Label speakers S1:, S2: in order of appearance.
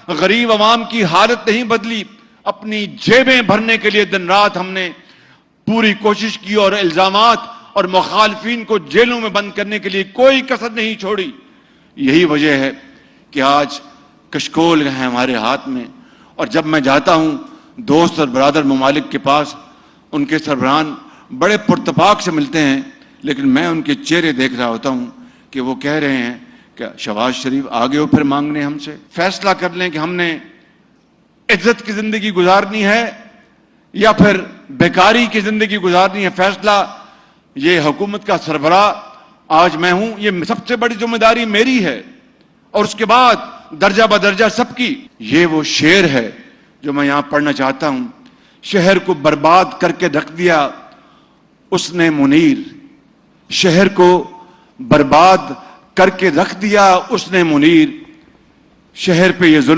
S1: غریب عوام کی حالت نہیں بدلی، اپنی جیبیں بھرنے کے لیے دن رات ہم نے پوری کوشش کی اور الزامات اور مخالفین کو جیلوں میں بند کرنے کے لیے کوئی کسر نہیں چھوڑی۔ یہی وجہ ہے کہ آج کشکول ہے ہمارے ہاتھ میں، اور جب میں جاتا ہوں دوست اور برادر ممالک کے پاس، ان کے سربراہان بڑے پرتپاک سے ملتے ہیں، لیکن میں ان کے چہرے دیکھ رہا ہوتا ہوں کہ وہ کہہ رہے ہیں کہ شہباز شریف آگے ہو پھر مانگنے ہم سے، فیصلہ کر لیں کہ ہم نے عزت کی زندگی گزارنی ہے یا پھر بیکاری کی زندگی گزارنی ہے۔ فیصلہ یہ حکومت کا سربراہ آج میں ہوں، یہ سب سے بڑی ذمہ داری میری ہے، اور اس کے بعد درجہ بدرجہ سب کی۔ یہ وہ شعر ہے جو میں یہاں پڑھنا چاہتا ہوں۔ شہر کو برباد کر کے رکھ دیا اس نے منیر، شہر کو برباد کر کے رکھ دیا اس نے منیر، شہر پہ یہ ظلم